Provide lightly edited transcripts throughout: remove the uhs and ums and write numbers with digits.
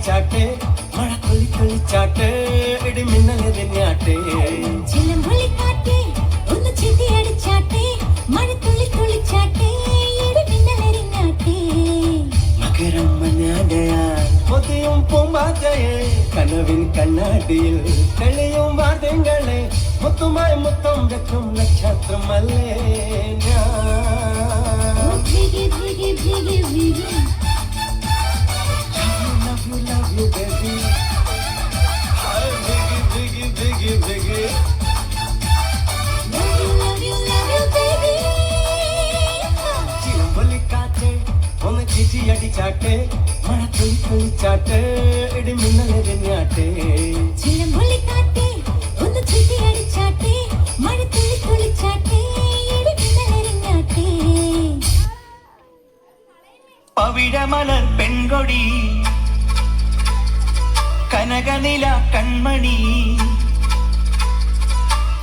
ചാട്ടെ മഴ തുള്ളിച്ചാട്ടെ ഇടി മിന്നലെറിഞ്ഞാട്ടെ ചിലമ്പൊലിക്കാറ്റെ ഒന്ന് ചിരിയടിച്ചാട്ടെ മഴ തുള്ളിച്ചാട്ടെ ഇടി മിന്നലെറിഞ്ഞാട്ടെ മകരം മഞ്ഞാടയാൽ പൊതിയും പൂമ്പാറ്റയെ കനവിൻ കണ്ണാടിയിൽ തെളിയും വാദ്യങ്ങളെ മുത്തുമായി മുത്തം വെക്കും നക്ഷത്രമല്ലേ ഞാൻ ഭീഗി ഭീഗി ഭീഗി ഭീഗി love you baby hi biggie biggie biggie biggie love you baby ചിലമ്പൊലിക്കാറ്റെ ഒന്ന് ചിരിയടിച്ചാട്ടെ മഴ തുള്ളിച്ചാട്ടെ ഇടി മിന്നലെറിഞ്ഞാട്ടെ ചിലമ്പൊലിക്കാറ്റെ ഒന്ന് ചിരിയടിച്ചാട്ടെ മഴ തുള്ളിച്ചാട്ടെ ഇടി മിന്നലെറിഞ്ഞാട്ടെ പവിഴമലർ പെൺകൊടി കനകനില കൺമണി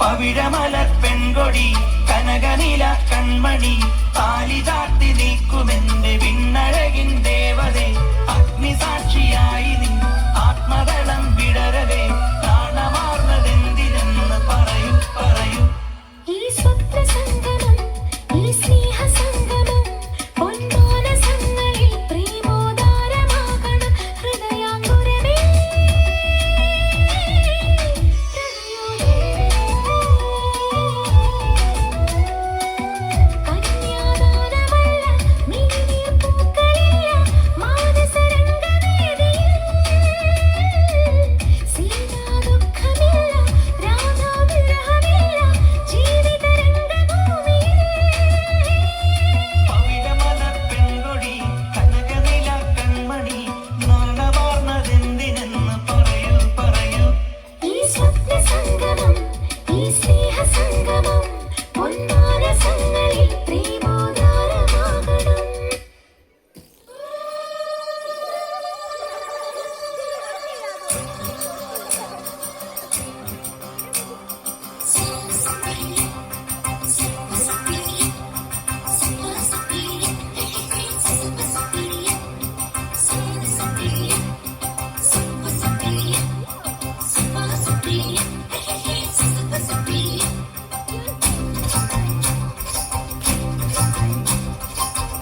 പവിഴമലർ പെൺകൊടി കനകനില കൺമണി താലി ചാർത്തി നീക്കുമെന്റെ വിണ്ണഴകിൻ ദേവതേ അഗ്നിസാക്ഷിയായി നീ ആത്മതളം വിടരവേ പ്രാണമാർന്നതെന്തിനെന്ന് പറയൂ പറയൂ ഈ സ്വപ്ന സംഗമം ഈ സ്നേഹ സംഗമം പൊന്മാനസങ്ങളിൽ പ്രേമോദാരമാകണം ഹൃദയാങ്കുരമേ കന്യാദാനമല്ല മിഴിനീർ പൂക്കളില്ല മാനസരംഗവേദിയിൽ സീതാ ദുഃഖമില്ല രാധാ വിരഹമില്ല ജീവിതരംഗഭൂമിയിൽ പവിഴമലർ പെൺകൊടി കനകനില കൺമണി നാണമാർന്നതെന്തിനെന്ന് പറയൂ പറയൂ ഈ സ്വപ്ന സംഗമം ഈ സ്നേഹ സംഗമം പൊന്മാനസങ്ങളിൽ പ്രേമോദാരമാകണം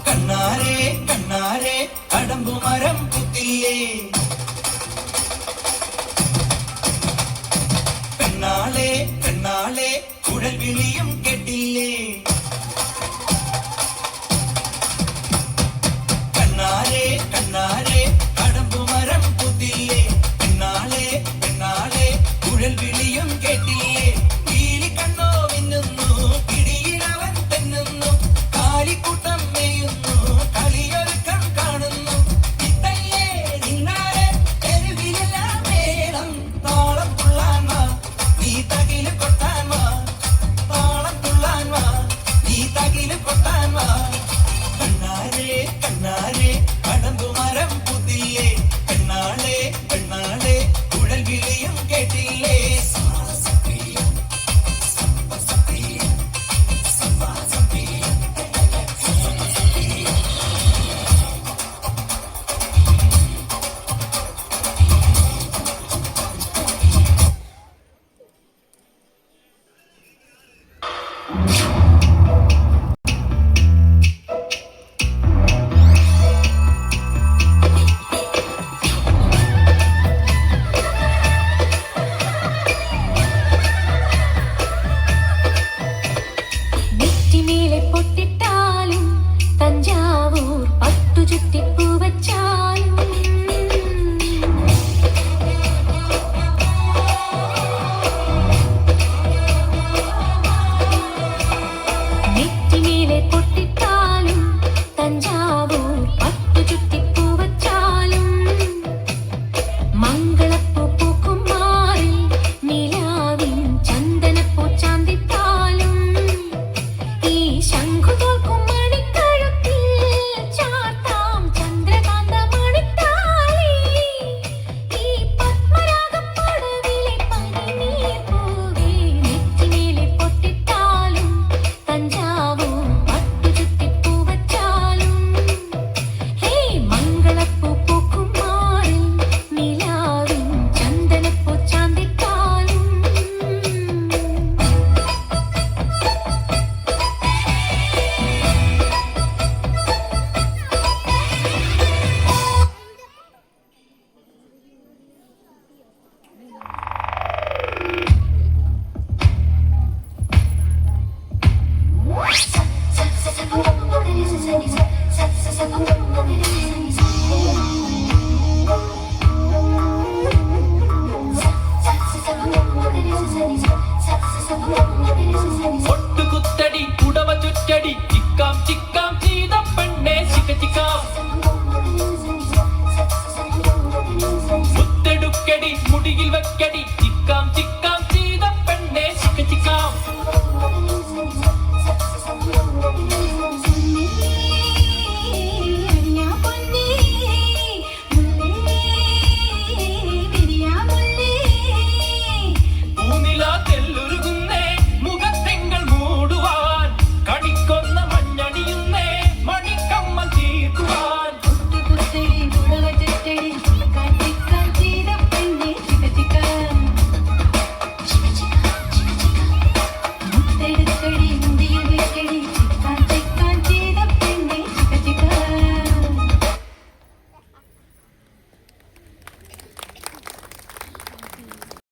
കണ്ണാരേ കണ്ണാരേ അടമ്പുമരം കുത്തില്ലേ പെണ്ണാളെ പെണ്ണാളെ കുഴൽ വിളിയും